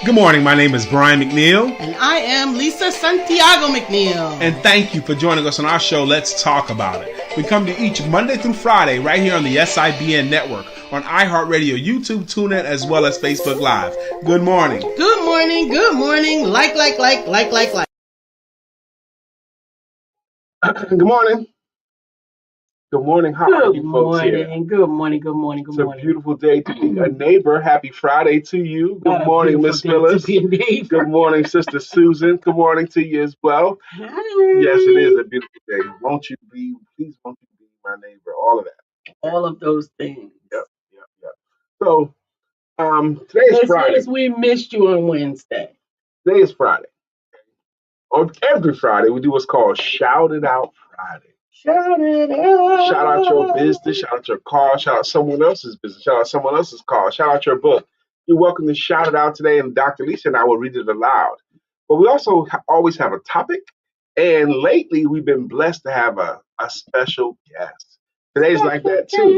Good morning. My name is Brian McNeill. And I am Lisa Santiago McNeill. And thank you for joining us on our show, Let's Talk About It. We come to each Monday through Friday right here on the SIBN network, on iHeartRadio, YouTube, TuneIn, as well as Facebook Live. Good morning. Good morning. Good morning. Like. Good morning. Good morning. How are you folks here? Good morning. It's a beautiful day to be a neighbor. Happy Friday to you. Good morning, Miss Phyllis. Good morning, Sister Susan. Good morning to you as well. Hi. Yes, it is a beautiful day. Please won't you be my neighbor? All of that. All of those things. Yep. So, today is Friday. We missed you on Wednesday. Today is Friday. Or every Friday, we do what's called Shout It Out Friday. Shout it out. Shout out your business, shout out your car, shout out someone else's business, shout out someone else's car, shout out your book. You're welcome to shout it out today, and DrLisa and I will read it aloud. But we also always have a topic, and lately we've been blessed to have a special guest. Today's like that too.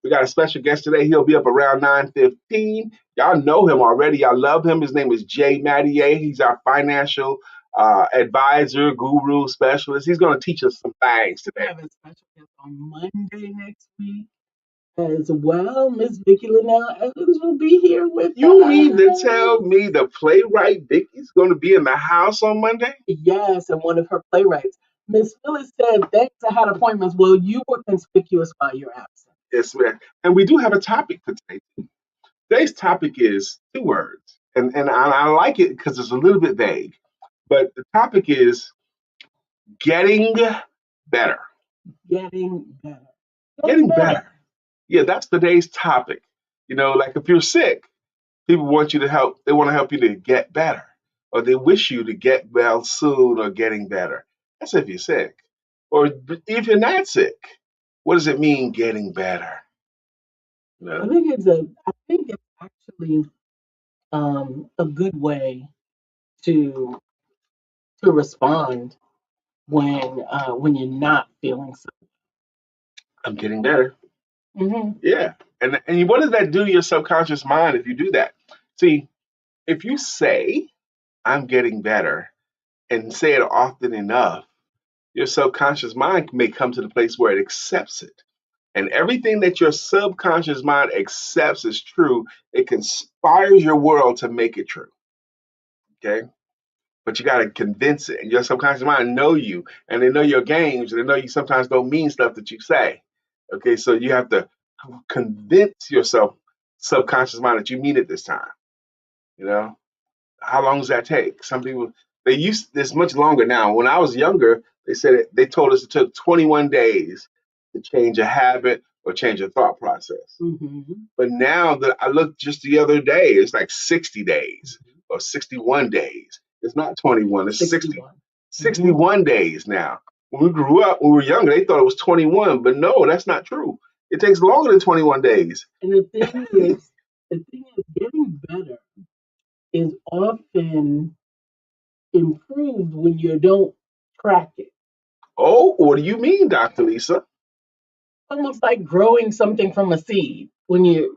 We got a special guest today. He'll be up around 9:15. Y'all know him already. Y'all love him. His name is Mattier. He's our financial advisor, guru, specialist. He's going to teach us some things today. We have a special guest on Monday next week as well. Miss Vicky Linnell Evans will be here with You us. mean to tell me the playwright Vicky's going to be in the house on Monday? Yes, and one of her playwrights. Miss Phyllis said, thanks, I had appointments. Well, you were conspicuous by your absence. Yes, ma'am. And we do have a topic for today. Today's topic is 2 words. And I like it because it's a little bit vague. But the topic is getting better. Getting better. Getting better. Yeah, that's today's topic. You know, like if you're sick, people want you to help. They want to help you to get better. Or they wish you to get well soon or getting better. That's if you're sick. Or if you're not sick, what does it mean getting better? You know? I think it's actually a good way to respond when you're not feeling so. I'm getting better. Mm-hmm. Yeah. And what does that do to your subconscious mind if you do that? See, if you say, I'm getting better, and say it often enough, your subconscious mind may come to the place where it accepts it. And everything that your subconscious mind accepts as true, it conspires your world to make it true. Okay? But you got to convince it. And your subconscious mind know you, and they know your games, and they know you sometimes don't mean stuff that you say. Okay, so you have to convince yourself, subconscious mind, that you mean it this time. You know, how long does that take? Some people, they use this much longer now. When I was younger, they told us it took 21 days to change a habit or change a thought process. Mm-hmm. But now that I looked just the other day, it's like 60 days or 61 days. It's not 21, it's 61 days now. When we grew up, when we were younger, they thought it was 21, but no, that's not true. It takes longer than 21 days. And the thing is, getting better is often improved when you don't track it. Oh, what do you mean, DrLisa? Almost like growing something from a seed. When you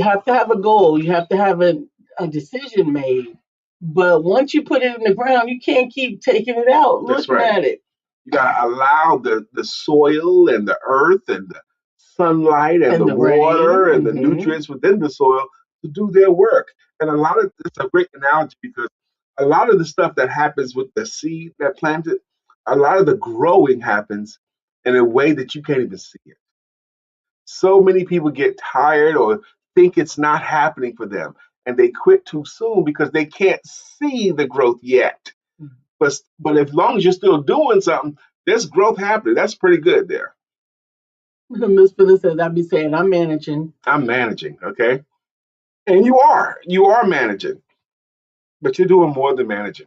have to have a goal, you have to have a decision made. But once you put it in the ground, you can't keep taking it out, looking at it. You gotta allow the soil and the earth and the sunlight and the water rain, and the nutrients within the soil to do their work. And it's a great analogy because a lot of the stuff that happens with the seed that planted, a lot of the growing happens in a way that you can't even see it. So many people get tired or think it's not happening for them, and they quit too soon because they can't see the growth yet. But as long as you're still doing something, there's growth happening. That's pretty good there. Miss Phyllis says, I'd be saying, I'm managing. I'm managing, okay? And you are managing, but you're doing more than managing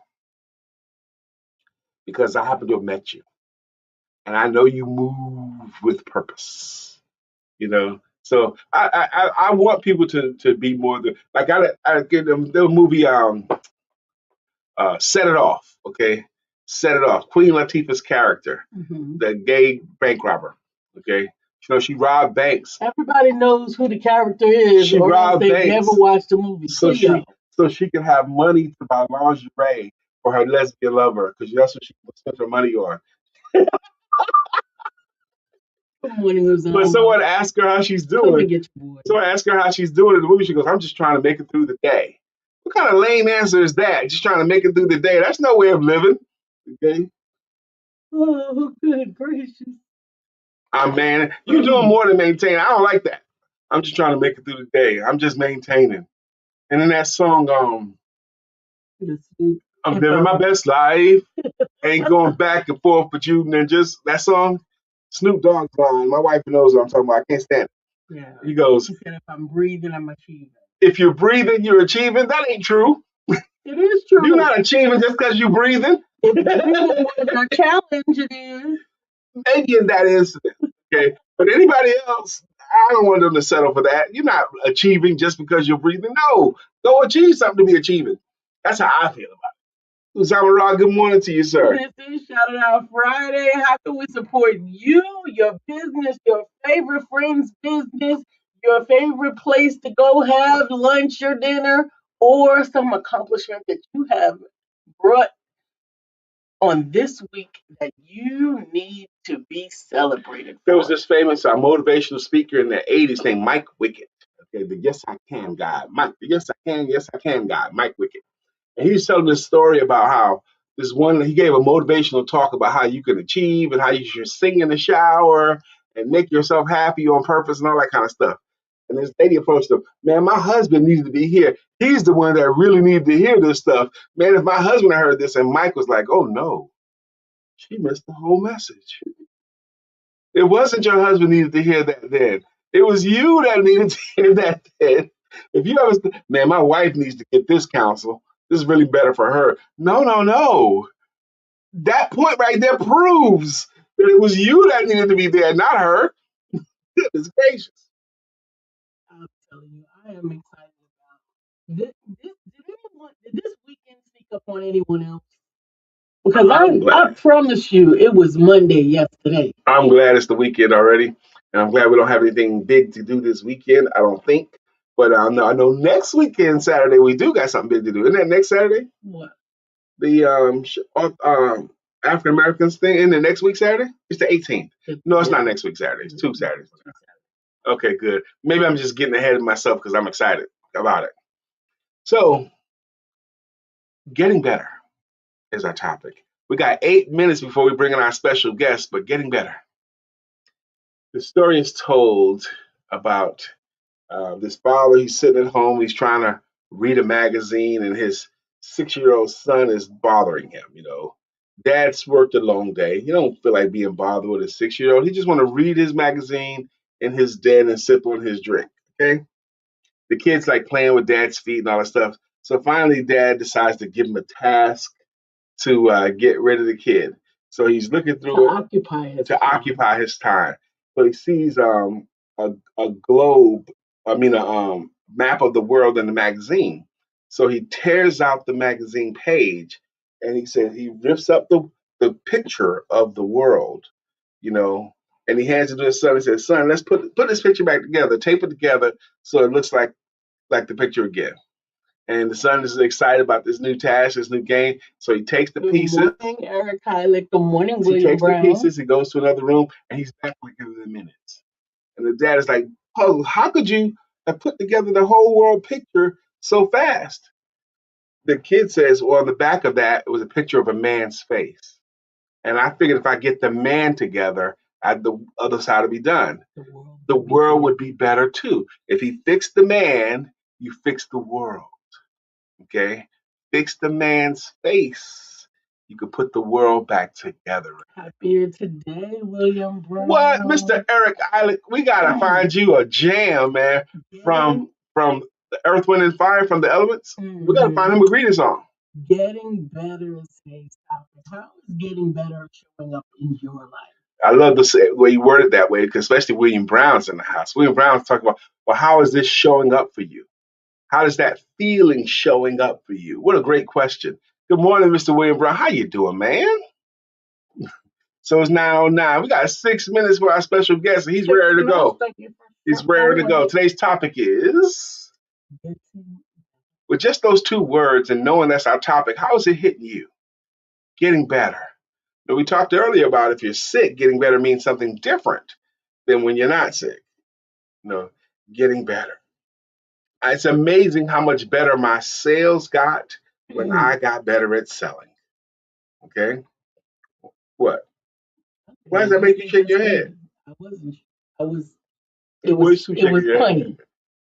because I happen to have met you, and I know you move with purpose, you know? So I want people to be more than, like I get them the movie Set It Off, okay? Set It Off. Queen Latifah's character, the gay bank robber, okay? You know, she robbed banks. Everybody knows who the character is. She robbed banks. Never watched the movie. So so she can have money to buy lingerie for her lesbian lover because that's what she spends her money on. Good morning, But Uzama. someone asked her how she's Come doing. and get your boy. Someone asked her how she's doing in the movie. She goes, "I'm just trying to make it through the day." What kind of lame answer is that? Just trying to make it through the day. That's no way of living. Okay. Oh, good gracious. Man, you're doing more than maintain. I don't like that. I'm just trying to make it through the day. I'm just maintaining. And then that song, I'm living my best life. Ain't going back and forth with you. And then just that song, Snoop Dogg's line. My wife knows what I'm talking about. I can't stand it. Yeah. He goes, He said, if I'm breathing, I'm achieving. if you're breathing, you're achieving. That ain't true. It is true. You're not achieving just because you're breathing. If breathing was our challenge, it is. Maybe in that incident. Okay. But anybody else, I don't want them to settle for that. You're not achieving just because you're breathing. No, go achieve something to be achieving. That's how I feel about it. Uzama Ra, good morning to you, sir. This is Shout It Out Friday. How can we support you, your business, your favorite friend's business, your favorite place to go have lunch or dinner, or some accomplishment that you have brought on this week that you need to be celebrated There was for? this famous motivational speaker in the 80s named Mike Wickett. Okay, the Yes I Can guy. Mike, the Yes I Can guy, Mike Wickett. And he was telling this story about how he gave a motivational talk about how you can achieve and how you should sing in the shower and make yourself happy on purpose and all that kind of stuff. And this lady approached him, man, my husband needs to be here. He's the one that really needed to hear this stuff. Man, if my husband had heard this, and Mike was like, oh no, she missed the whole message. It wasn't your husband needed to hear that then. It was you that needed to hear that then. If you ever, man, my wife needs to get this counsel. This is really better for her. No, no, no. That point right there proves that it was you that needed to be there, not her. Goodness gracious. I'm telling you, I am excited about did this weekend sneak up on anyone else? Because I promise you, it was Monday yesterday. I'm glad it's the weekend already, and I'm glad we don't have anything big to do this weekend. I don't think, but I know next weekend, Saturday, we do got something big to do. Isn't that next Saturday? What? The African Americans thing in the next week Saturday? It's the 18th. No, it's not next week Saturday. It's 2 Saturdays. Okay, good. Maybe I'm just getting ahead of myself because I'm excited about it. So, getting better is our topic. We got 8 minutes before we bring in our special guest, but getting better. The story is told about this father. He's sitting at home. He's trying to read a magazine, and his 6-year-old son is bothering him. Dad's worked a long day. He don't feel like being bothered with a 6-year-old. He just want to read his magazine in his den and sip on his drink. Okay. The kid's like playing with dad's feet and all that stuff. So finally, dad decides to give him a task to get rid of the kid. So he's looking through To it occupy his time. So he sees a globe, a map of the world in the magazine. So he tears out the magazine page and he says he rips up the picture of the world, you know, and he hands it to his son and says, son, let's put this picture back together, tape it together so it looks like the picture again. And the son is excited about this new task, this new game. So he takes the pieces. Good morning, Eric Heilig. Good morning, He William takes Brown. the pieces, he goes to another room, and he's back within minutes. And the dad is like, oh, how could you have put together the whole world picture so fast? The kid says, well, on the back of that, it was a picture of a man's face. And I figured if I get the man together, the other side would be done. The world would be better too. If he fixed the man, you fix the world. Okay? Fix the man's face. You could put the world back together. Happier today, William Brown. What, Mr. Eric Island? We gotta find you a jam, man. From the Earth, Wind, and Fire, from the Elements. We gotta find him a greeting song. Getting better is today's topic. How is getting better showing up in your life? I love the way you worded that way, because especially William Brown's in the house. William Brown's talking about, well, how is this showing up for you? How does that feeling showing up for you? What a great question. Good morning, Mr. William Brown. How you doing, man? So it's 9:09. We got 6 minutes for our special guest, and he's ready to go. He's ready to go. Today's topic is With just those two words and knowing that's our topic, how is it hitting you? Getting better. Now, we talked earlier about if you're sick, getting better means something different than when you're not sick. You know, getting better. It's amazing how much better my sales got when I got better at selling. Okay. What? Why does And that you make you said shake this your head? thing. I wasn't. I was. Where's who It shaking was your head? punny.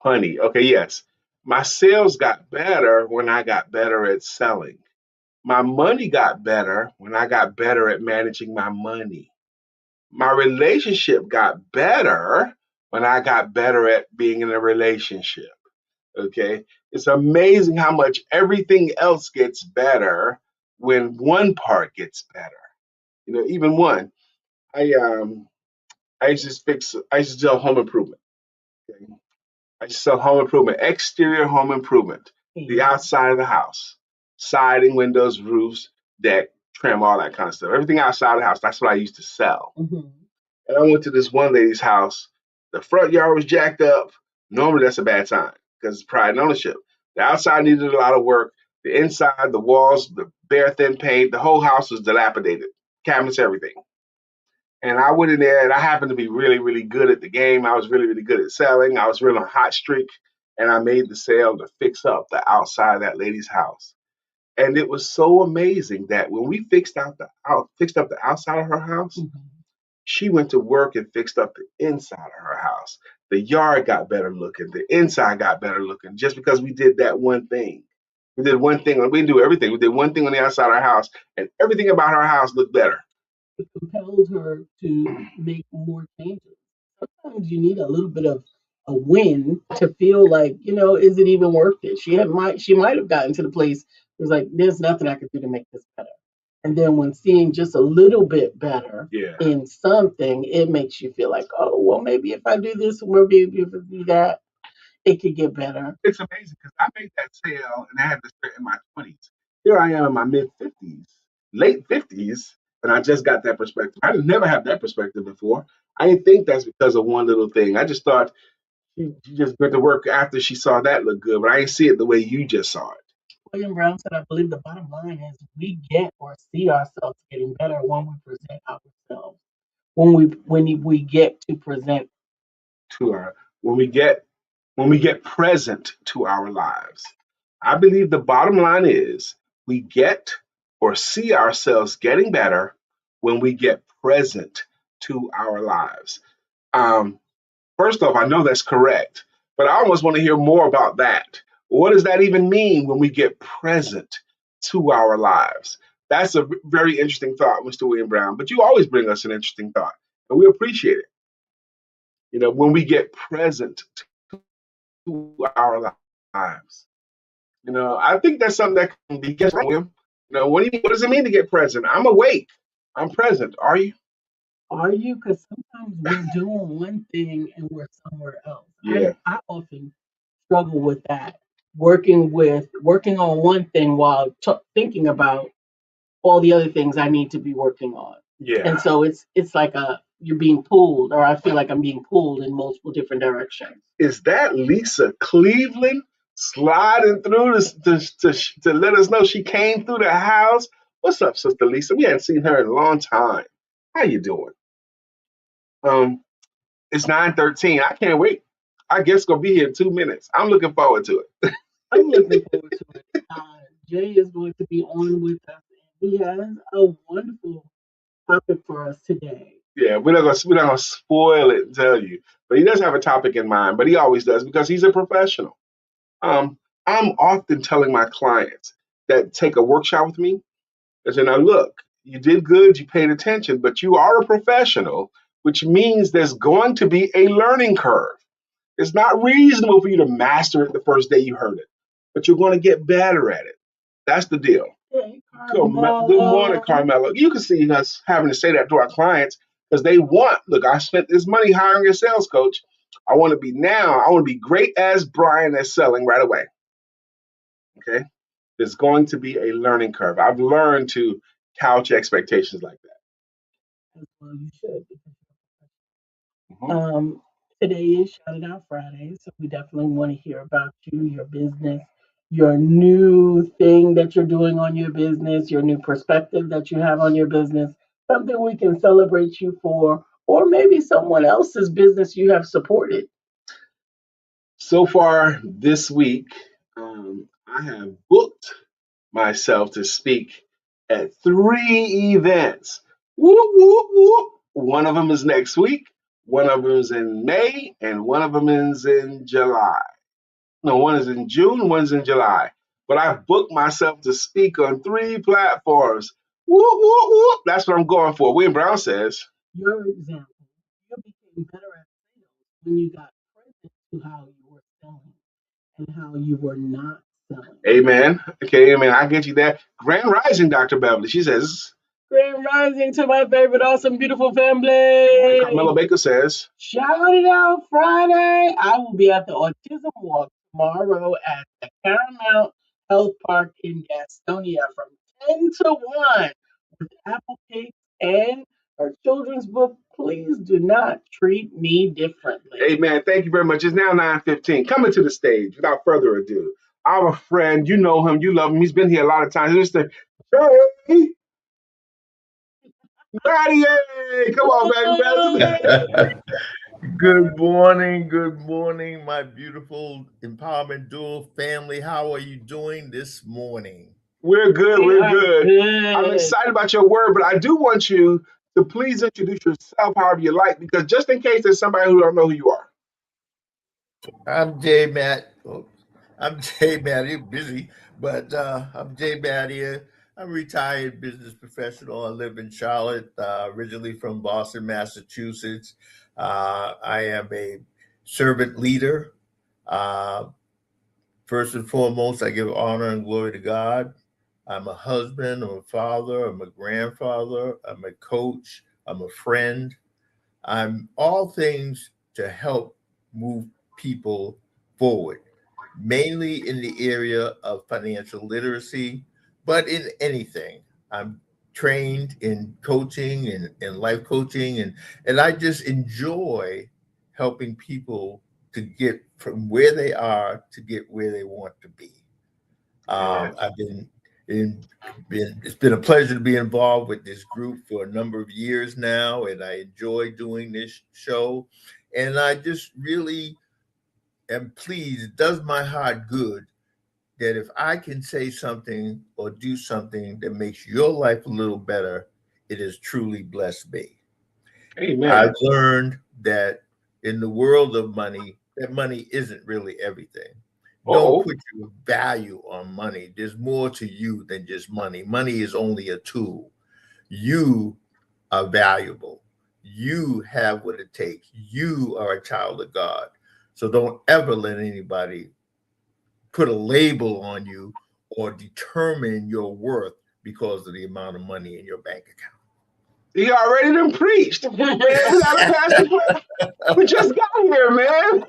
Honey. Okay, yes. My sales got better when I got better at selling. My money got better when I got better at managing my money. My relationship got better when I got better at being in a relationship. Okay. It's amazing how much everything else gets better when one part gets better. Even one. I used to I used to sell home improvement. Okay? I used to sell home improvement, exterior home improvement, the Yeah. outside of the house, siding, windows, roofs, deck, trim, all that kind of stuff. Everything outside of the house. That's what I used to sell. Mm-hmm. And I went to this one lady's house. The front yard was jacked up. Normally, that's a bad sign because it's pride and ownership. The outside needed a lot of work. The inside, the walls, the bare thin paint, the whole house was dilapidated. Cabinets, everything. And I went in there and I happened to be really, really good at the game. I was really, really good at selling. I was really on a hot streak. And I made the sale to fix up the outside of that lady's house. And it was so amazing that when we fixed up the outside of her house, Mm-hmm. she went to work and fixed up the inside of her house. The yard got better looking. The inside got better looking just because we did that one thing. We did one thing. We didn't do everything. We did one thing on the outside of our house, and everything about our house looked better. It compelled her to make more changes. Sometimes you need a little bit of a win to feel like, is it even worth it? She might have gotten to the place it was like, there's nothing I could do to make this better. And then when seeing just a little bit better Yeah. in something, it makes you feel like, oh, well, maybe if I do this, maybe if I do that, it could get better. It's amazing because I made that sale and I had this in my 20s. Here I am in my mid 50s, late 50s, and I just got that perspective. I didn't never have that perspective before. I didn't think that's because of one little thing. I just thought she just went to work after she saw that look good, but I didn't see it the way you just saw it. William Brown said, I believe the bottom line is we get or see ourselves getting better when we present ourselves. When we get to present. To our when we get present to our lives. I believe the bottom line is we get or see ourselves getting better when we get present to our lives. Um, First off, I know that's correct, but I almost want to hear more about that. What does that even mean when we get present to our lives? That's a very interesting thought, Mr. William Brown. But you always bring us an interesting thought, and we appreciate it. When we get present to our lives. I think that's something that can be guessed wrong. What does it mean to get present? I'm awake. I'm present. Are you? Are you? Because sometimes we're doing one thing and we're somewhere else. Yeah. I often struggle with that. Working on one thing while thinking about all the other things I need to be working on. And Yeah. so it's like you're being pulled, or I feel like I'm being pulled in multiple different directions. Is that Lisa Cleveland sliding through to let us know she came through the house? What's up, Sister Lisa? We hadn't seen her in a long time. How you doing? Um, it's 9:13. I can't wait. I guess gonna be here in 2 minutes. I'm looking forward to it. I'm looking forward to it. Jay is going to be on with us, and he has a wonderful topic for us today. Yeah, we're not gonna spoil it and tell you, but he does have a topic in mind. But he always does because he's a professional. I'm often telling my clients that take a workshop with me. I say, now look, you did good, you paid attention, but you are a professional, which means there's going to be a learning curve. It's not reasonable for you to master it the first day you heard it, but you're going to get better at it. That's the deal. Hey, Good morning, Carmela. Carmelo. You can see us having to say that to our clients because they want, look, I spent this money hiring a sales coach. I want to be now, I want to be great as Brian at selling right away. Okay. There's going to be a learning curve. I've learned to couch expectations like that. As well, you should. Mhm. Um, Today is Shout It Out Friday, so we definitely want to hear about you, your business, your new thing that you're doing on your business, your new perspective that you have on your business, something we can celebrate you for, or maybe someone else's business you have supported. So far this week, I have booked myself to speak at 3 events. Whoop, whoop, whoop. One of them is next week, one of them is in May, and one of them is in July. No, one is in June, one's in July. But I've booked myself to speak on 3 platforms. Whoop, whoop, whoop. That's what I'm going for. William Brown says. Your example, you became better at sales when you got present to how you were selling and how you were not selling. Amen. Okay, amen. I get you that. Grand Rising, Dr. Beverly. She says. Grand rising to my favorite, awesome, beautiful And Carmelo family. Baker says. Shout it out Friday. I will be at the Autism Walk tomorrow at the Paramount Health Park in Gastonia from 10 to 1 with apple cakes and our children's book. Please do not treat me differently. Amen. Thank you very much. It's now 9:15. Coming to the stage without further ado. Our friend, you know him, you love him. He's been here a lot of times. Mr. Hey, Mattier. Come on, baby. Good morning, my beautiful Empowerment Dual family. How are you doing this morning? We're good. We We're are good. I'm good. excited about your word, but I do want you to please introduce yourself however you like, because just in case there's somebody who don't know who you are. I'm Jay Matt. Oh, I'm Jay Matt. You're busy, but I'm Jay Mattier. I'm a retired business professional. I live in Charlotte, originally from Boston, Massachusetts. I am a servant leader. Uh, First and foremost, I give honor and glory to God. I'm a husband, I'm a father, I'm a grandfather, I'm a coach, I'm a friend. I'm all things to help move people forward, mainly in the area of financial literacy, but in anything. I'm trained in coaching and life coaching, and I just enjoy helping people to get from where they are to get where they want to be. Amen. I've in, it's been a pleasure to be involved with this group for a number of years now, and I enjoy doing this show. And I just really am pleased. It does my heart good that if I can say something or do something that makes your life a little better, it has truly blessed me. Amen. I've learned that in the world of money, that money isn't really everything. Don't Uh-oh. put your value on money. There's more to you than just money. Money is only a tool. You are valuable. You have what it takes. You are a child of God. So don't ever let anybody put a label on you or determine your worth because of the amount of money in your bank account. He already done preached. Man, we got a pastor. We just got here, man.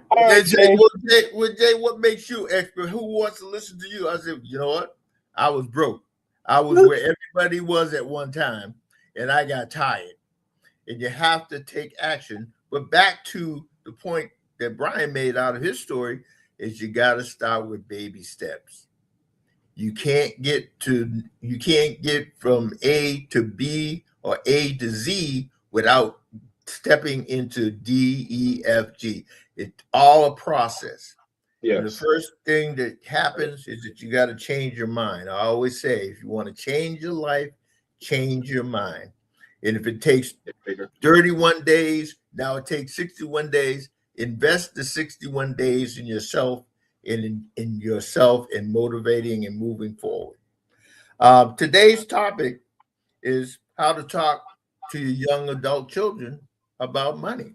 All They right, say, Jay. Jay, what makes you expert? Who wants to listen to you? I said, you know what? I was broke. I was where everybody was at one time, and I got tired. And you have to take action. But back to the point that Brian made out of his story is you got to start with baby steps. You can't get from A to B or A to Z without stepping into D, E, F, G. It's all a process. And the Yes. first thing that happens is that you got to change your mind. I always say, if you want to change your life, change your mind. And if it takes Get bigger. 31 days, now it takes 61 days, invest the 61 days in yourself, in yourself, and motivating and moving forward. Today's topic is how to talk to your young adult children about money.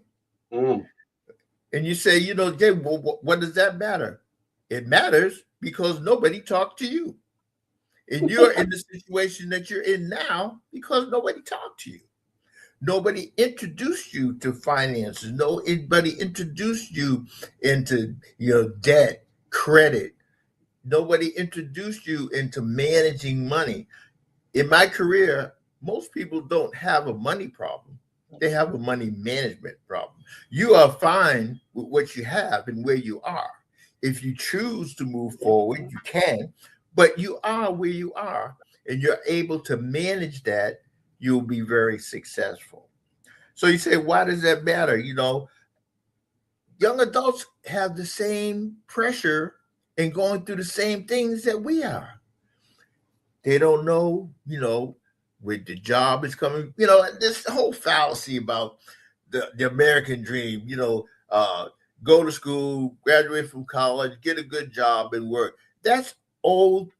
Mm. And you say, Jay, well, what does that matter? It matters because nobody talked to you. And you're in the situation that you're in now because nobody talked to you. Nobody introduced you to finances. Nobody introduced you into debt, credit. Nobody introduced you into managing money. In my career, most people don't have a money problem. They have a money management problem. You are fine with what you have and where you are. if you choose to move forward, you can, but you are where you are and you're able to manage that, you'll be very successful. So you say, why does that matter? Young adults have the same pressure and going through the same things that we are. They don't know, where the job is coming. This whole fallacy about the American dream, go to school, graduate from college, get a good job and work. That's old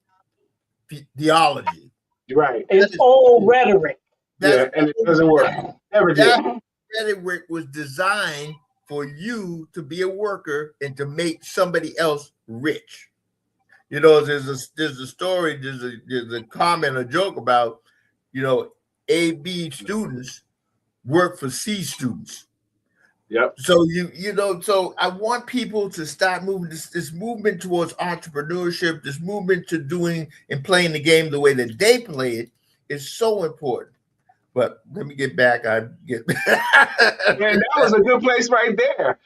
theology. Right. It's old rhetoric. That's And it doesn't work. Never did. that rhetoric was designed for you to be a worker and to make somebody else rich. There's a story, there's a comment, a joke about, A/B students work for C students. Yep. So so I want people to start moving this movement towards entrepreneurship, this movement to doing and playing the game the way that they play it is so important. But let me get back. And that was a good place right there.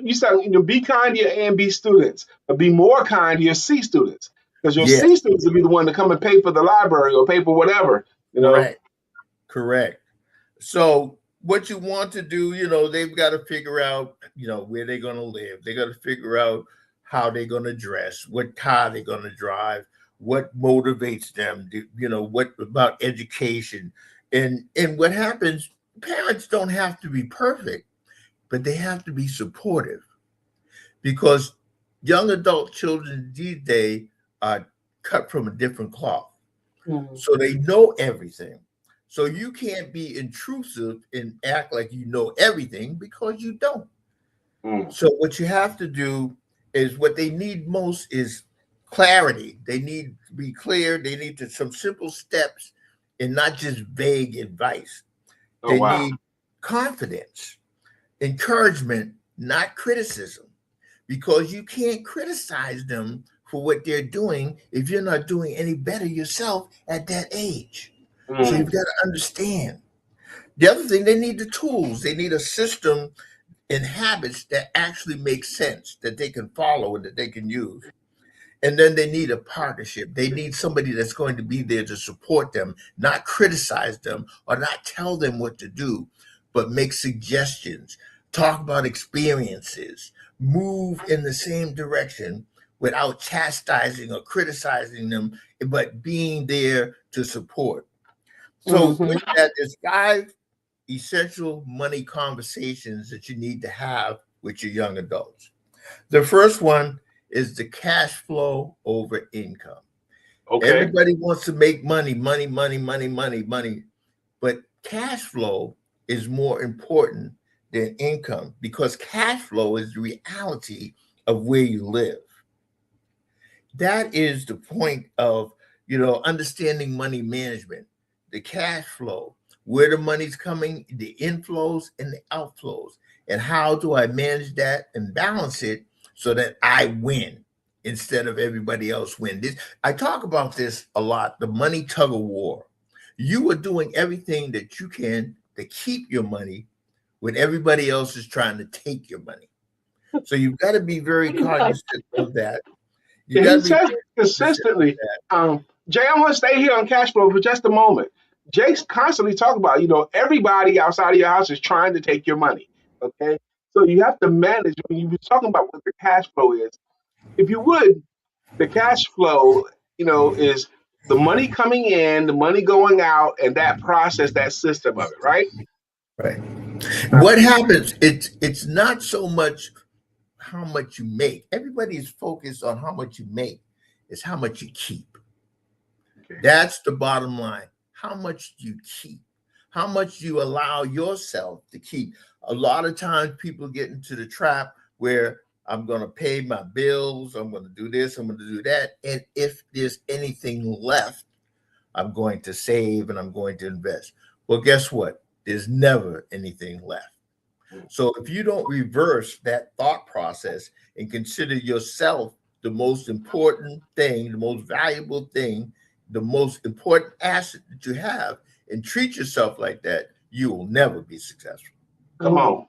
You said, be kind to your A and B students, but be more kind to your C students, because your C students will be the one to come and pay for the library or pay for whatever. Correct. So what you want to do, they've got to figure out, where they're going to live. They got to figure out how they're going to dress, what car they're going to drive, what motivates them, what about education. And what happens, parents don't have to be perfect, but they have to be supportive, because young adult children these days are cut from a different cloth. Mm-hmm. So they know everything. So you can't be intrusive and act like you know everything, because you don't. Mm. So what you have to do is, what they need most is clarity. They need to be clear. They need some simple steps and not just vague advice. They need confidence, encouragement, not criticism, because you can't criticize them for what they're doing if you're not doing any better yourself at that age. Mm. So you've got to understand. The other thing, they need the tools. They need a system and habits that actually make sense, that they can follow and that they can use. And then they need a partnership. They need somebody that's going to be there to support them, not criticize them or not tell them what to do, but make suggestions, talk about experiences, move in the same direction without chastising or criticizing them, but being there to support. So with that, there's 5 essential money conversations that you need to have with your young adults. The first one is the cash flow over income. Okay. Everybody wants to make money, but cash flow is more important than income, because cash flow is the reality of where you live. That is the point of, understanding money management, the cash flow, where the money's coming, the inflows and the outflows, and how do I manage that and balance it so that I win instead of everybody else win. I talk about this a lot, the money tug of war. You are doing everything that you can to keep your money when everybody else is trying to take your money. So you've got to be very cognizant of that. He says consistently, Jay, I want to stay here on cash flow for just a moment. Jake's constantly talking about, everybody outside of your house is trying to take your money. Okay. So you have to manage, when you were talking about what the cash flow is, if you would, the cash flow, is the money coming in, the money going out, and that process, that system of it, right? Right. What happens, it's not so much how much you make. Everybody is focused on how much you make. It's how much you keep. Okay. That's the bottom line. How much do you keep? How much do you allow yourself to keep? A lot of times people get into the trap where I'm going to pay my bills, I'm going to do this, I'm going to do that. And if there's anything left, I'm going to save and I'm going to invest. Well, guess what? There's never anything left. So if you don't reverse that thought process and consider yourself the most important thing, the most valuable thing, the most important asset that you have, and treat yourself like that, you will never be successful. Come on.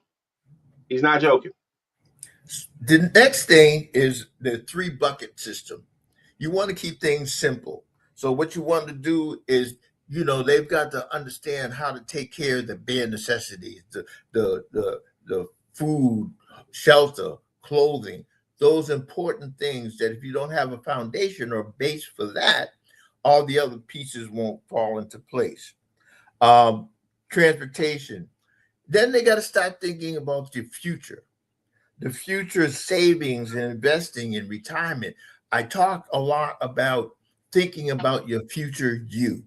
He's not joking. The next thing is the three bucket system. You want to keep things simple. So what you want to do is, they've got to understand how to take care of the bare necessities, the food, shelter, clothing, those important things that if you don't have a foundation or base for that, all the other pieces won't fall into place. Um, Transportation. Then they got to start thinking about the future. The future savings and investing in retirement. I talk a lot about thinking about your future you.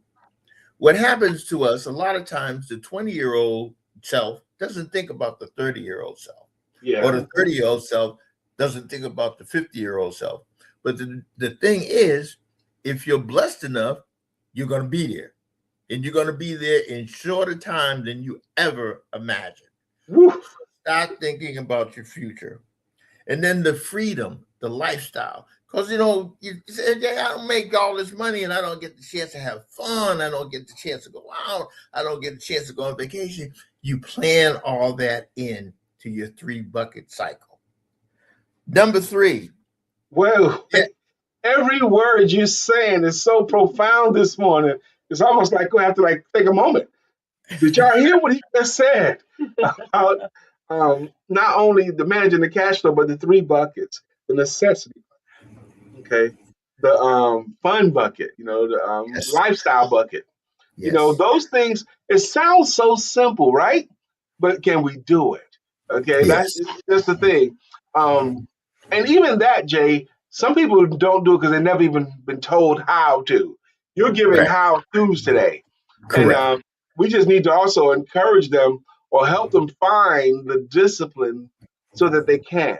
What happens to us a lot of times, the 20-year-old self doesn't think about the 30-year-old self, or Yeah. the 30-year-old self doesn't think about the 50-year-old self. But the thing is, if you're blessed enough, you're going to be there. And you're going to be there in shorter time than you ever imagined. Woo. Start thinking about your future. And then the freedom, the lifestyle. Because, you said, yeah, I don't make all this money and I don't get the chance to have fun. I don't get the chance to go out. I don't get the chance to go on vacation. You plan all that in to your three bucket cycle. Number three. Well, Yeah, every word you're saying is so profound this morning. It's almost like we have to take a moment. Did y'all hear what he just said about not only the managing the cash flow, but the three buckets, the necessity, okay, the fun bucket, the yes, lifestyle bucket. yes, Those things. It sounds so simple, right? But can we do it? Okay, yes, that's the thing. Um, and even that, Jay, some people don't do it because they've never even been told how to. You're giving right, how tos today, and correct. we just need to also encourage them or help them find the discipline so that they can.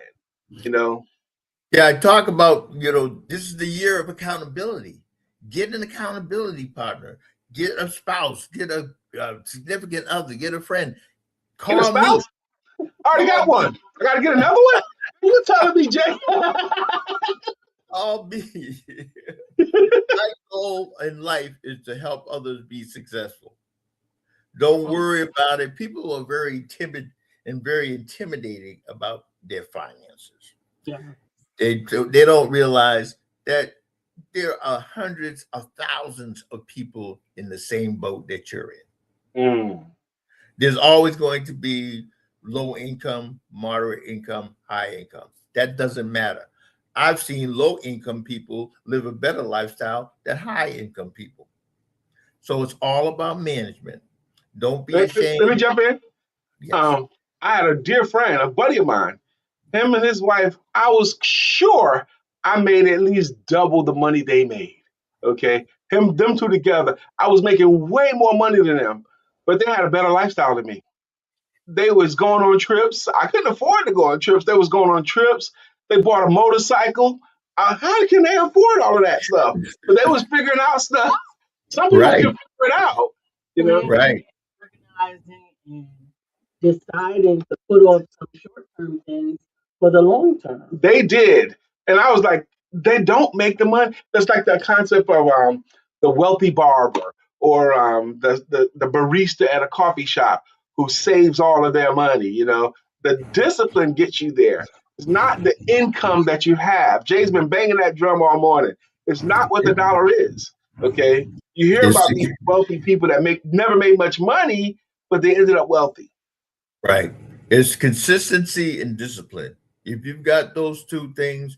You know, Yeah, I talk about, this is the year of accountability. Get an accountability partner, get a spouse, get a significant other, get a friend. get a Call me, spouse. I already call got me, one. I got to get another one. You telling me, Jay? call me. My goal in life is to help others be successful. Don't worry about it. People are very timid and very intimidating about their finances. Yeah. They don't realize that there are hundreds of thousands of people in the same boat that you're in. Mm. There's always going to be low income, moderate income, high income. That doesn't matter. I've seen low income people live a better lifestyle than high income people. So it's all about management. Don't be Let me ashamed. jump in. Yes. Um, I had a dear friend, a buddy of mine. Him and his wife. I was sure I made at least double the money they made. Okay, them two together. I was making way more money than them, but they had a better lifestyle than me. They was going on trips. I couldn't afford to go on trips. They was going on trips. They bought a motorcycle. How can they afford all of that stuff? But they was figuring out stuff. Some people can Right. figure it out, you know. Planning, Right. organizing, and deciding to put off some short-term things for the long term. They did, and I was like, they don't make the money. That's like the concept of the wealthy barber or the barista at a coffee shop who saves all of their money. The discipline gets you there. It's not the income that you have. Jay's been banging that drum all morning. It's not what the dollar is. Okay, you hear It's about these wealthy people that make never made much money, but they ended up wealthy. right. It's consistency and discipline. If you've got those two things,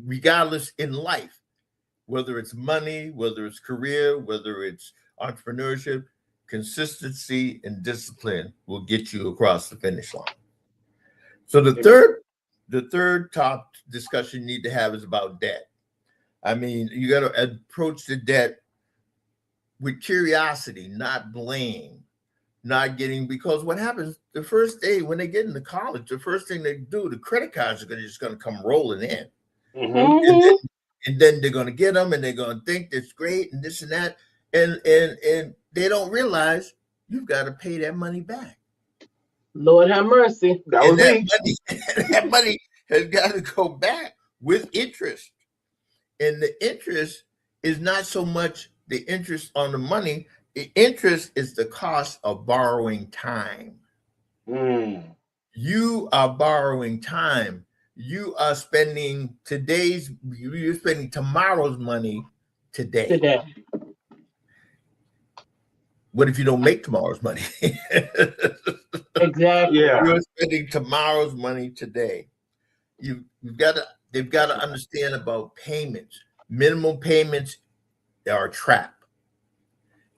regardless in life, whether it's money, whether it's career, whether it's entrepreneurship, consistency and discipline will get you across the finish line. So Amen. the third top discussion you need to have is about debt. I mean, you got to approach the debt with curiosity, not blame, not getting, because what happens the first day when they get into college, the first thing they do, the credit cards are just going to come rolling in. Hmm. And then, Hmm. they're going to get them and they're going to think that's great and this and that. And they don't realize you've got to pay that money back. Lord have mercy. That And was that me. money, that money has got to go back with interest. And the interest is not so much the interest on the money. The interest is the cost of borrowing time. Mm. You are borrowing time. you are spending you're spending tomorrow's money today. Today. What if you don't make tomorrow's money? Exactly. Yeah. You're spending tomorrow's money today. You've got to they've got to understand about payments. Minimum payments are a trap.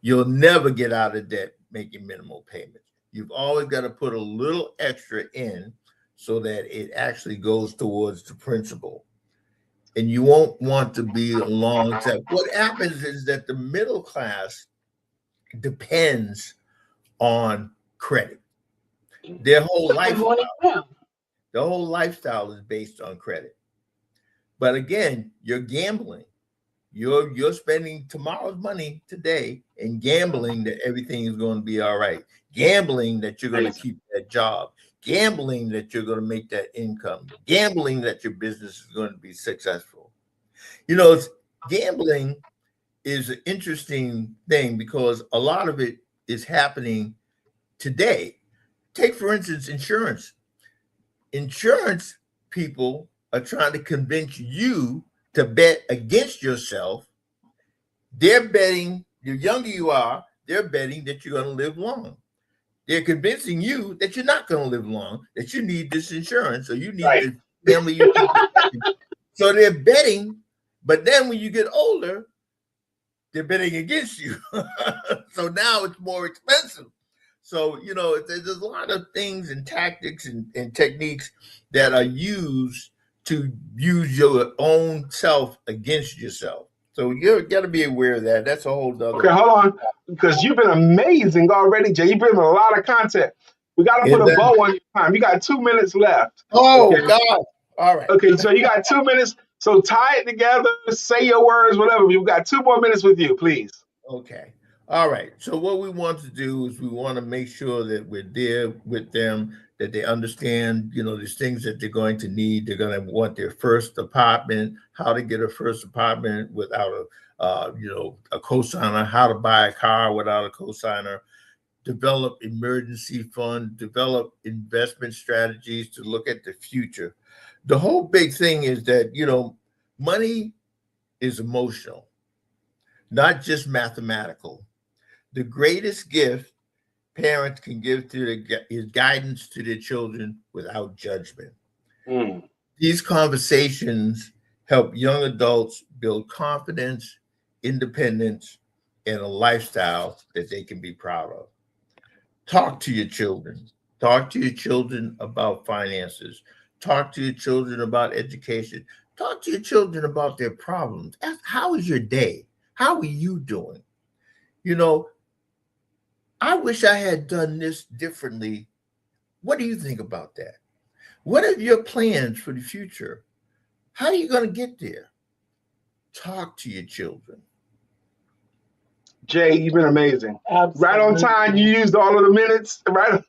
You'll never get out of debt making minimal payments. You've always got to put a little extra in so that it actually goes towards the principal. And you won't want to be a long time. What happens is that the middle class depends on credit. Their whole lifestyle is based on credit. But again, you're gambling. You're spending tomorrow's money today and gambling that everything is going to be all right. Gambling that you're going to keep that job. Gambling that you're going to make that income. Gambling that your business is going to be successful. Gambling is an interesting thing because a lot of it is happening today. Take, for instance, insurance. Insurance people are trying to convince you to bet against yourself. They're betting, the younger you are, they're betting that you're going to live long. They're convincing you that you're not going to live long, that you need this insurance or you need the family you keep. So they're betting, but then when you get older, they're betting against you. So now it's more expensive. So, there's a lot of things and tactics and techniques that are used to use your own self against yourself. So you got to be aware of that. That's a whole other. Okay, hold on, because you've been amazing already, Jay. You've been a lot of content. We got to put a bow on your time. You got 2 minutes left. Oh, okay. God. All right. Okay, so you got 2 minutes. So tie it together, say your words, whatever. You've got 2 more minutes with you, please. Okay. All right. So what we want to do is we want to make sure that we're there with them, that they understand, these things that they're going to need. They're going to want their first apartment, how to get a first apartment without a cosigner, how to buy a car without a cosigner, develop emergency fund, develop investment strategies to look at the future. The whole big thing is that, money is emotional, not just mathematical. The greatest gift parents can give is guidance to their children without judgment. These conversations help young adults build confidence, independence, and a lifestyle that they can be proud of. Talk to your children. Talk to your children about finances. Talk to your children about education. Talk to your children about their problems. Ask, how is your day? How are you doing? I wish I had done this differently. What do you think about that? What are your plans for the future? How are you going to get there? Talk to your children. Jay, you've been amazing. Absolutely. Right on time. You used all of the minutes. Right.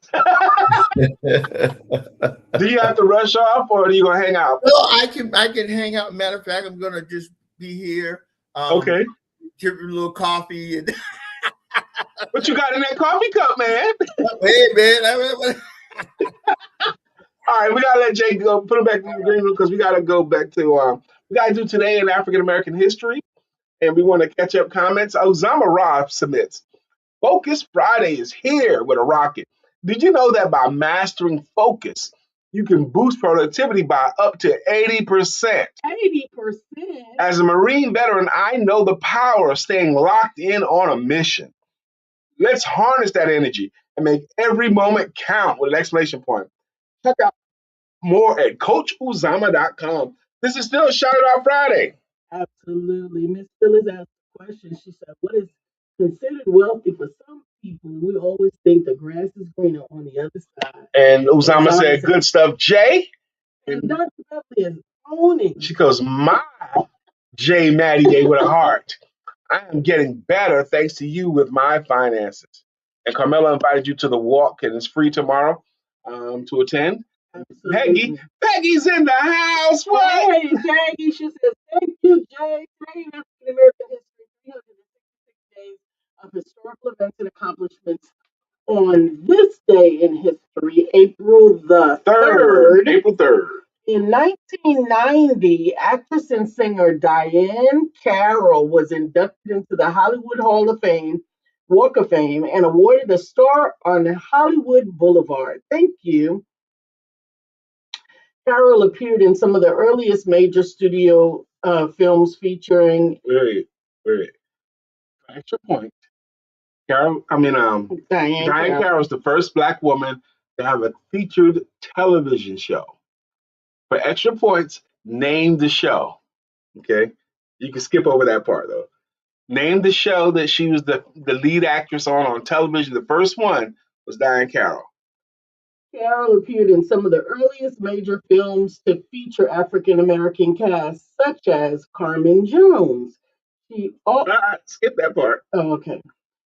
Do you have to rush off, or are you gonna hang out? No, I can hang out. Matter of fact, I'm gonna just be here. Okay. Give you a little coffee and. What you got in that coffee cup, man? Hey, man. All right, we gotta let Jay go. Put him back in the green room because we gotta go back to we gotta do today in African American history, and we want to catch up comments. Osama Ra submits, Focus Friday is here with a rocket. Did you know that by mastering focus, you can boost productivity by up to 80%? 80%. As a Marine veteran, I know the power of staying locked in on a mission. Let's harness that energy and make every moment count with an exclamation point. Check out more at CoachUzama.com. This is still Shout It Out Friday. Absolutely. Miss Phyllis asked a question. She said, what is considered wealthy for some people? We always think the grass is greener on the other side. And Uzama said, good stuff, Jay. And Dr. Beverly is owning. She goes, my Jay Mattier with a heart. I am getting better thanks to you with my finances. And Carmela invited you to the walk, and it's free tomorrow to attend. Absolutely. Peggy's in the house. What? Hey, Peggy. She says, thank you, Jay. Today in African American history, 366 days of historical events and accomplishments on this day in history, April the 3rd. April 3rd. In 1990, actress and singer Diane Carroll was inducted into the Hollywood Hall of Fame, Walk of Fame, and awarded a star on Hollywood Boulevard. Thank you. Carroll appeared in some of the earliest major studio films featuring Wait. Extra point. Diane Diane Carroll. Carroll is the first Black woman to have a featured television show. For extra points, name the show. Okay, you can skip over that part though. Name the show that she was the lead actress on television. The first one was Diane Carroll. Carroll appeared in some of the earliest major films to feature African American casts, such as Carmen Jones. Skip that part. Oh, okay.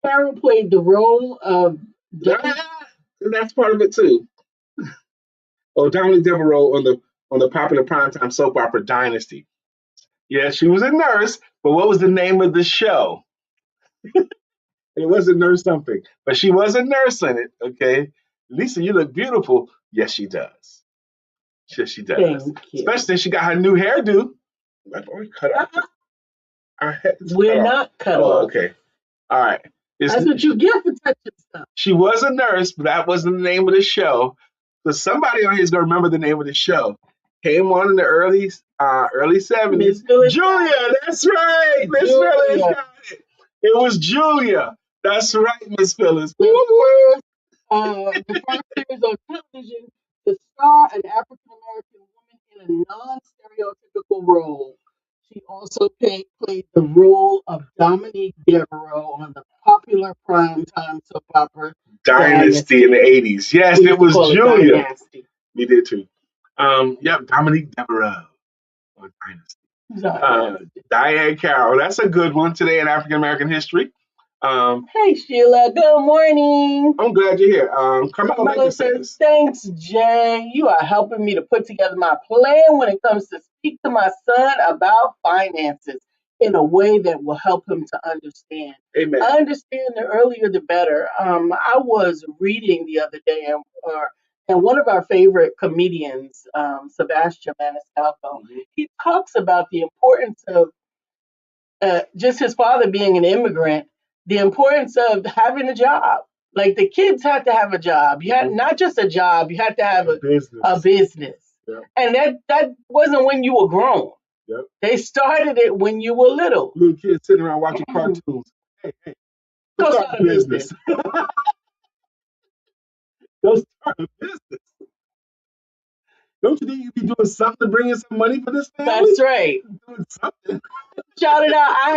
Carroll played the role of That's part of it too. Oh, Dominique Devereaux on the popular primetime soap opera Dynasty. Yeah, she was a nurse, but what was the name of the show? It wasn't nurse something, but she was a nurse in it. Okay, Lisa, you look beautiful. Yes, she does. Yes, she does. Thank you. Especially since she got her new hairdo. Cut off. We're not cut off. Okay. All right. That's what you get for touching stuff. She was a nurse, but that wasn't the name of the show. So somebody on here is gonna remember the name of the show. Came on in the early 70s. Julia, that's right. Miss Phyllis got it. It was Julia. That's right, Miss Phyllis. The first series on television to star an African American woman in a non-stereotypical role. She also played the role of Dominique Devereaux on the popular primetime soap opera Dynasty in the 80s. Yes, it was Julia. Dynasty. We did too. Dominique Devereaux on Dynasty. Diane Carroll. That's a good one today in African American history. Hey Sheila, good morning. I'm glad you're here. Carmelo says, thanks, Jay. You are helping me to put together my plan when it comes to speak to my son about finances in a way that will help him to understand. Amen. I understand the earlier the better. I was reading the other day, and one of our favorite comedians, Sebastian Maniscalco, he talks about the importance of just his father being an immigrant, the importance of having a job. Like the kids had to have a job. You had not just a job, you had to have a business. Yep. And that wasn't when you were grown. Yep. They started it when you were little. Little kids sitting around watching cartoons. Hey, go start a business. Go start a business. Don't you think you'd be doing something to bring in some money for this family? That's right. Doing something. Shout it out. I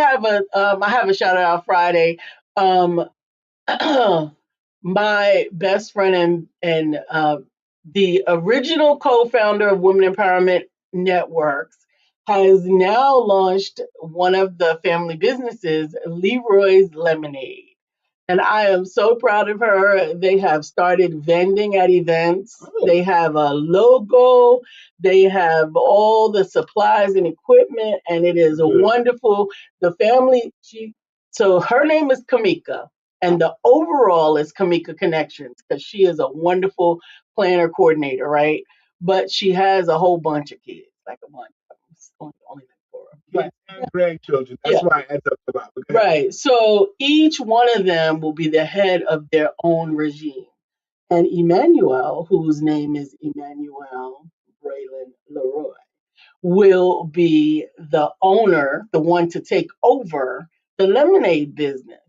have a shout it out Friday. My best friend and the original co-founder of Women Empowerment Networks has now launched one of the family businesses, Leroy's Lemonade. And I am so proud of her. They have started vending at events. Oh. They have a logo. They have all the supplies and equipment, and it is wonderful. The family, so her name is Kamika, and the overall is Kamika Connections because she is a wonderful planner coordinator, right? But she has a whole bunch of kids, like a bunch. Only kids and grandchildren. That's why it adds up a lot. Okay. Right. So each one of them will be the head of their own regime. And Emmanuel, whose name is Emmanuel Braylon Leroy, will be the owner, the one to take over the lemonade business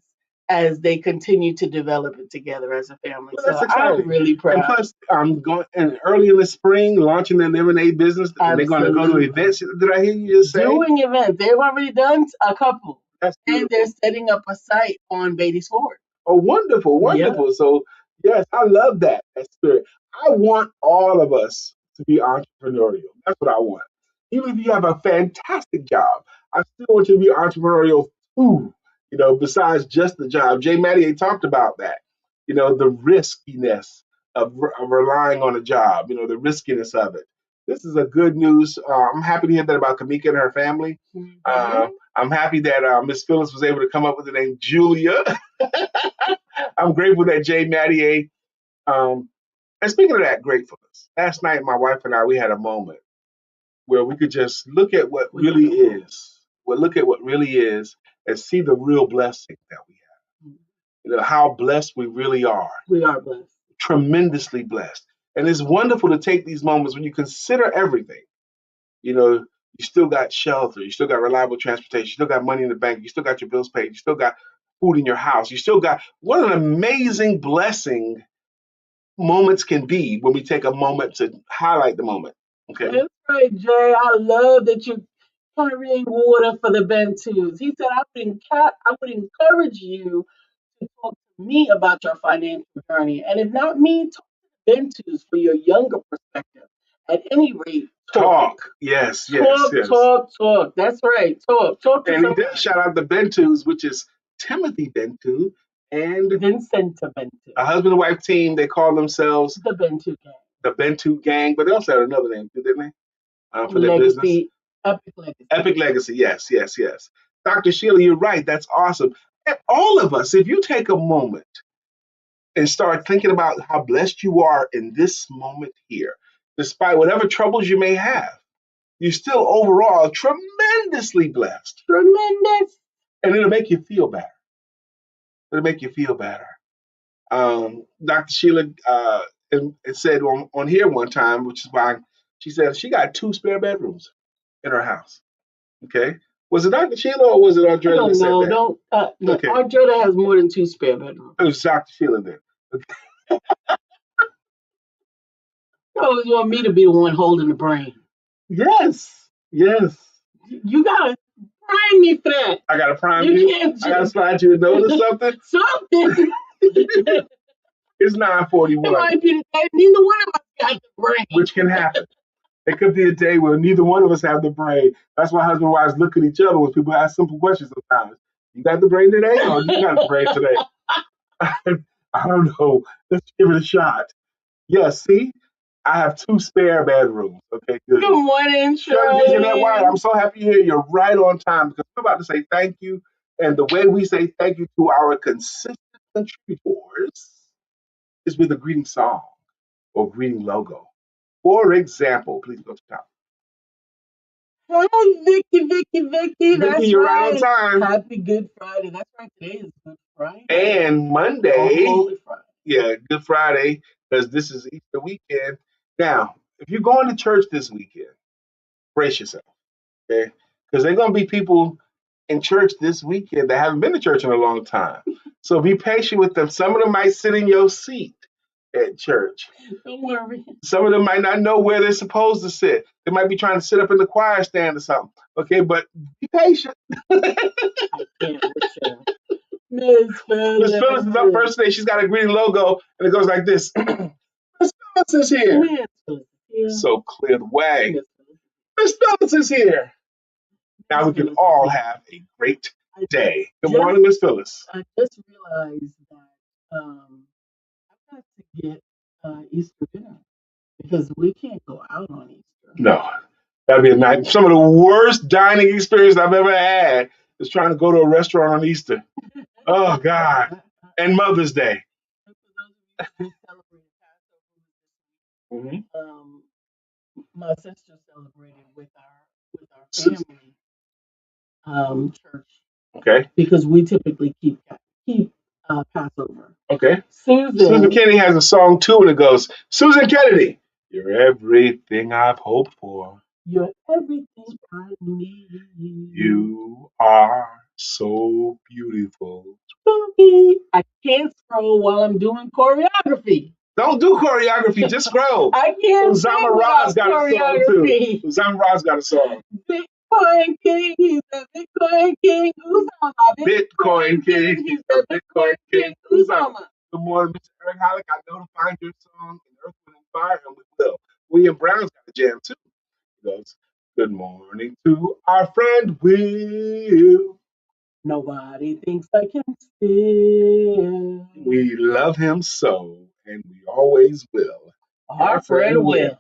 as they continue to develop it together as a family. Well, so I'm really proud. And plus, I'm going early in the spring, launching their lemonade business. And they're going to go to events. Did I hear you just say? Doing events. They've already done a couple. And they're setting up a site on Beatty's Ford. Oh, wonderful, wonderful. Yeah. So, yes, I love that spirit. I want all of us to be entrepreneurial. That's what I want. Even if you have a fantastic job, I still want you to be entrepreneurial too. You know, besides just the job. Jay Mattier talked about that. You know, the riskiness of relying on a job. You know, the riskiness of it. This is a good news. I'm happy to hear that about Kamika and her family. Mm-hmm. I'm happy that Miss Phyllis was able to come up with the name Julia. I'm grateful that Jay Mattier. And speaking of that gratefulness, last night my wife and I, we had a moment. where we could just look at what We really got a moment. is. Well, look at what really is and see the real blessing that we have. How blessed we really are. We are blessed. Tremendously blessed. And it's wonderful to take these moments when you consider everything. You know, you still got shelter, you still got reliable transportation, you still got money in the bank, you still got your bills paid, you still got food in your house, you still got what an amazing blessing moments can be when we take a moment to highlight the moment. Okay. That's right, Jay. I love that you're carrying water for the Bentus. He said, I would encourage you to talk to me about your financial journey. And if not me, talk to the Bentus for your younger perspective. At any rate, talk. Talk. Yes, yes, Talk, yes. talk, talk. That's right. Talk. Talk to And he somebody. did shout out the Bentus, which is Timothy Bentu and Vincent Bentu. a husband and wife team. They call themselves The Bentu gang. the Bentu Gang, but they also had another name too, didn't they? For their business. Legacy. Epic Legacy. Epic Legacy. Yes, yes, yes. Dr. Sheila, you're right. That's awesome. And all of us, if you take a moment and start thinking about how blessed you are in this moment here, despite whatever troubles you may have, you're still overall tremendously blessed. Tremendous. And it'll make you feel better. It'll make you feel better. Dr. Sheila it said on here one time, which is why she said she got 2 spare bedrooms in her house. Okay. Was it Dr. Sheila or was it I Andrea don't that said know. that? No, Okay. Arjota has more than 2 spare bedrooms. It was Dr. Sheila then. You always want me to be the one holding the brain. Yes. Yes. You gotta prime me for that. I gotta prime You you. can't I gotta just slide you a note or something. something. It's It 9:41, might be the day neither one of us got the brain. which can happen. It could be a day where neither one of us have the brain. That's why husband and wives look at each other when people ask simple questions sometimes. You got the brain today or you got the brain today? I don't know. Let's give it a shot. Yes, see? I have 2 spare bedrooms. Okay, good. Good morning, Shirley Jeanette White, Shirley. I'm so happy to hear you're right on time because we're about to say thank you. And the way we say thank you to our consistent contributors is with a greeting song or greeting logo. For example, please go to the top. Hey, Vicky. That's Vicky, you're right on right. time. Happy Good Friday. That's right. Today is Good Friday. And Monday, Holy Friday. yeah, Good Friday, because this is Easter weekend. Now, if you're going to church this weekend, brace yourself, okay? Because there are going to be people in church this weekend that haven't been to church in a long time. So be patient with them. Some of them might sit in your seat at church. Don't worry. Some of them might not know where they're supposed to sit. They might be trying to sit up in the choir stand or something. Okay, but be patient. I can't with you. Miss Miss Phyllis is up first today. She's got a green logo, and it goes like this. Miss Phyllis is here. Miss Phyllis is here. So clear the way. Miss Phyllis. Miss Phyllis is here. Now we Miss can Phyllis all is here. have a great I day. Good just- morning, Miss Phyllis. I just realized that I've got to get Easter dinner because we can't go out on Easter. No, that'd be a night. Some of the worst dining experience I've ever had is trying to go to a restaurant on Easter. Oh God! And Mother's Day. And for those of you who celebrated Passover this week, my sister celebrated with our family church Okay. because we typically keep Passover. Okay. Susan Susan Kennedy has a song too, and it goes, Susan Kennedy, you're everything I've hoped for. You're everything I need. You are so beautiful. I can't scroll while I'm doing choreography. Don't do choreography, just scroll. I can't Uzama sing Ra's without got a song too. choreography. Uzama Ra's got a song. Bitcoin King, he's the Bitcoin King. Uzama. Bitcoin King, he's the Bitcoin King. Uzama. Good morning, Mr. Eric Hollick. I know to find your song in Earth, Wind, and Fire, and we will. William Brown's got a jam too. He goes, good morning to our friend Will. Nobody thinks I can still. We love him so, and we always will. Our friend Will.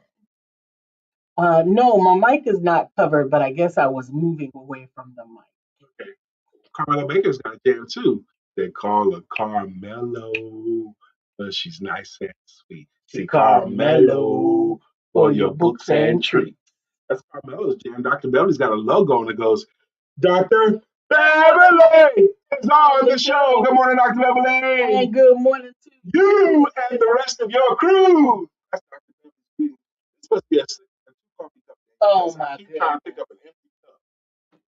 No, my mic is not covered, but I guess I was moving away from the mic. Okay. Carmela Baker's got a jam too. They call her Carmelo, but she's nice and sweet. See, Carmelo for your books and treats. That's Carmelo's jam. Dr. Beverly's got a logo and it goes, Dr. Beverly is on the show. Good morning, Dr. Beverly. And good morning to You and the rest of your crew. That's Dr. Beverly's greeting. It's supposed to be a coffee cup. Oh, I my keep goodness. trying to pick up an empty cup.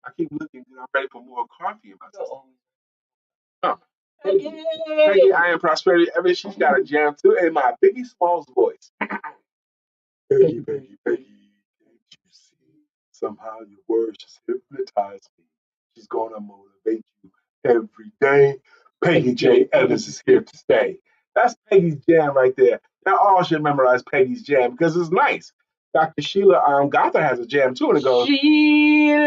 I keep looking because I'm ready for more coffee in my system. Oh. Peggy, I am Prosperity Evans. She's got a jam too in my Biggie Smalls voice. Peggy, can't you see? Somehow your words just hypnotize me. She's gonna motivate you every day. Peggy J. Evans is here to stay. That's Peggy's jam right there. Y'all all should memorize Peggy's jam because it's nice. Dr. Sheila Gothard has a jam too, and it goes, Sheila,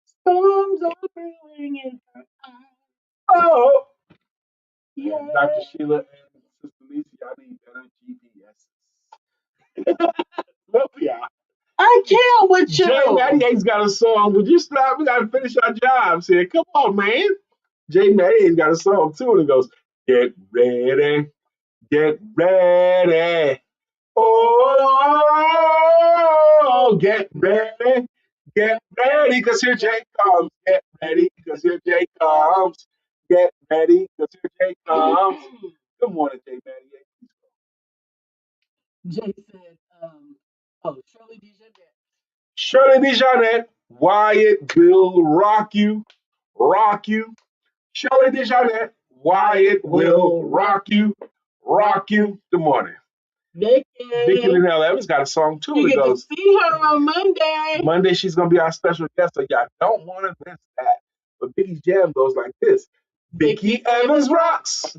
storms are brewing in her eyes. oh. Yeah. Dr. Sheila and Sister Lisa, y'all need better GPS. Love y'all. I can't with you. J98's got a song. Would you stop? We got to finish our jobs here. Come on, man. J98's got a song too, and it goes, get ready, get ready. Oh, get ready, because here Jay comes. Get ready, because here Jay comes. Get ready, because here Jay comes. Good morning, J98. Jay said, Shirley DeJohnette. Shirley DeJohnette, Wyatt will rock you, rock you. Shirley DeJohnette, Wyatt will rock you, rock you. Good morning. Vicki Linnell Evans got a song too. You It get goes, to see her on Monday. Monday she's gonna be our special guest, so y'all don't want to miss that. But Vicky's jam goes like this: Vicki Evans rocks,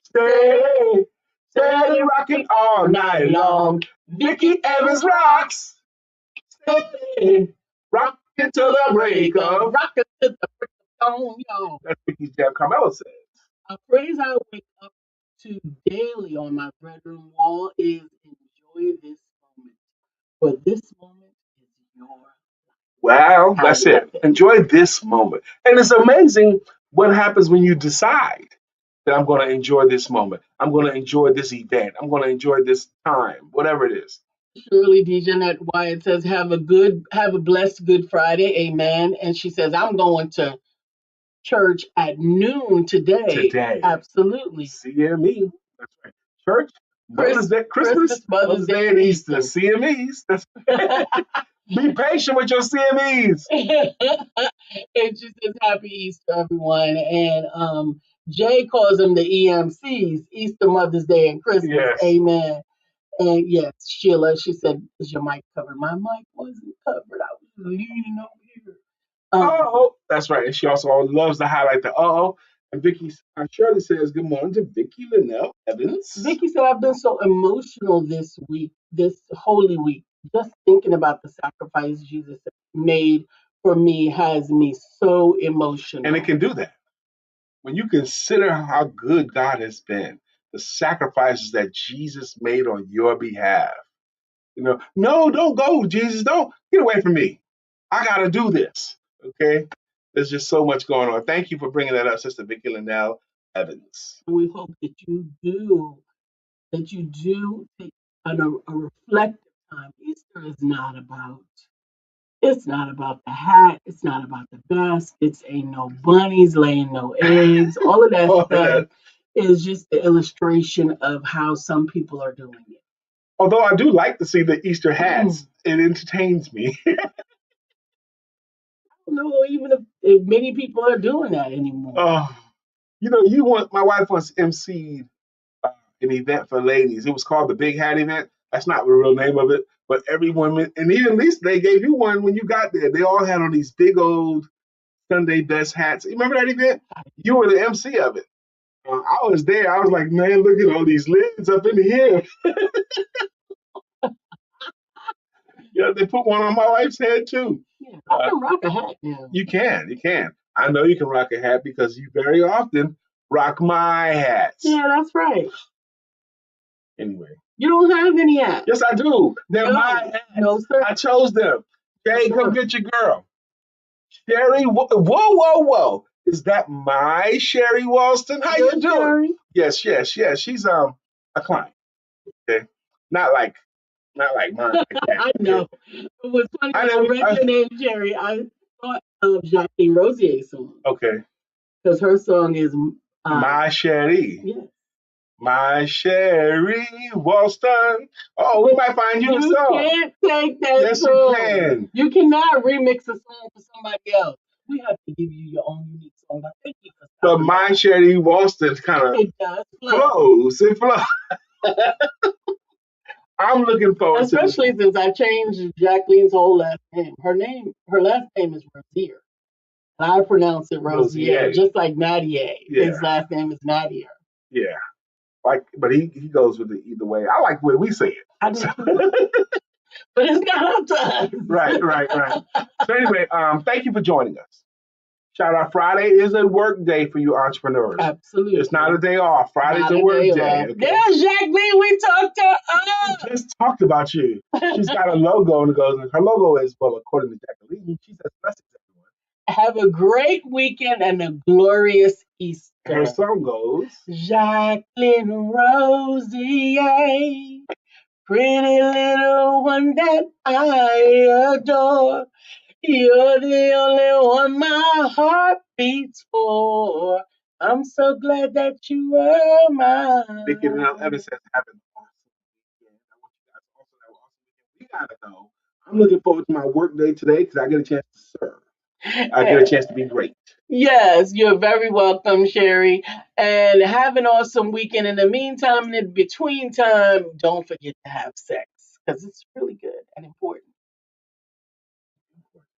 steady, steady rocking all night long. Vicki Evans rocks, steady, rocking till the break of. Rocking to the break of dawn, y'all. That's Vicky's jam. Carmelo says. A phrase I wake up to daily on my bedroom wall is enjoy this moment. For this moment is your life. Well, that's it. Enjoy this moment. And it's amazing what happens when you decide that I'm going to enjoy this moment. I'm going to enjoy this event. I'm going to enjoy this time, whatever it is. Shirley DeJohnette Wyatt says, have a blessed Good Friday. Amen. And she says, I'm going to church at noon today. Absolutely. CME. That's right. Church, Mother's Day, Christmas, Mother's Day, and Easter. CMEs. That's Be patient with your CMEs. And she says, happy Easter, everyone. And Jay calls them the EMCs, Easter, Mother's Day, and Christmas. Yes. Amen. And yes, Sheila, she said, is your mic covered? My mic wasn't covered. I was leaning over here. That's right. And she also loves to highlight the And Vicky Shirley says, good morning to Vicki Linnell Evans. Vicky said, I've been so emotional this week, this Holy Week. Just thinking about the sacrifice Jesus made for me has me so emotional. And it can do that. When you consider how good God has been, the sacrifices that Jesus made on your behalf. No, don't go, Jesus. Don't get away from me. I got to do this. Okay? There's just so much going on. Thank you for bringing that up, Sister Vicki Linnell Evans. We hope that you do take a reflective time. Easter is not about the hat. It's not about the baskets. Ain't no bunnies laying no eggs. All of that stuff is just the illustration of how some people are doing it. Although I do like to see the Easter hats. It entertains me. I don't know even if many people are doing that anymore. My wife once emceed an event for ladies. It was called the Big Hat Event. That's not the real name of it. But every woman, and even at least they gave you one when you got there. They all had on these big old Sunday best hats. You remember that event? You were the MC of it. I was there. I was like, man, look at all these lids up in here. Yeah, they put one on my wife's head too. Yeah, I can rock a hat now. You can. I know you can rock a hat because you very often rock my hats. Yeah, that's right. Anyway. You don't have any hats. Yes, I do. They're my hats. No, sir. I chose them. Jay, come get your girl. Sherry, whoa. Is that my Sherry Walston? How you doing? Sherry? Yes. She's a client. Okay. Not like mine like that. I know. It was funny I when I know. read your name, Jerry. I thought of Jacqueline Rosier's song Okay. because her song is My Sherry. yeah. My Sherry Walston. Oh, we might find you a You song. can't take that Yes, you song. can. You cannot remix a song for somebody else. We have to give you your own unique song. But thank you for But stopping My by. Sherry Walston's kind of It does flow. flows. It flows. I'm looking forward to this. Especially since I changed Jacqueline's whole last name. Her last name is Rosier. And I pronounce it Rosier, Rosier. just like Mattier. Yeah. His last name is Mattier. Yeah. Like, but he goes with it either way. I like the way we say it. I do too. But it's not up to us. Right. So anyway, thank you for joining us. Shout out Friday is a work day for you entrepreneurs. Absolutely. It's not a day off. Friday's Not a work day. off. Okay? There's Jacqueline. We talked to We just talked about you. She's got a logo and it goes, her logo is, well, according to Jacqueline, she says blessings everyone. Have a great weekend and a glorious Easter. Her song goes, Jacqueline Rosier, pretty little one that I adore. You're the only one my heart beats for. I'm so glad that you were mine. Vicky and Evan says, have an awesome weekend. I want you guys also to have an awesome weekend. We gotta go. I'm looking forward to my work day today because I get a chance to serve. I get a chance to be great. Yes, you're very welcome, Sherry. And have an awesome weekend. In the meantime and in between time, don't forget to have sex because it's really good and important.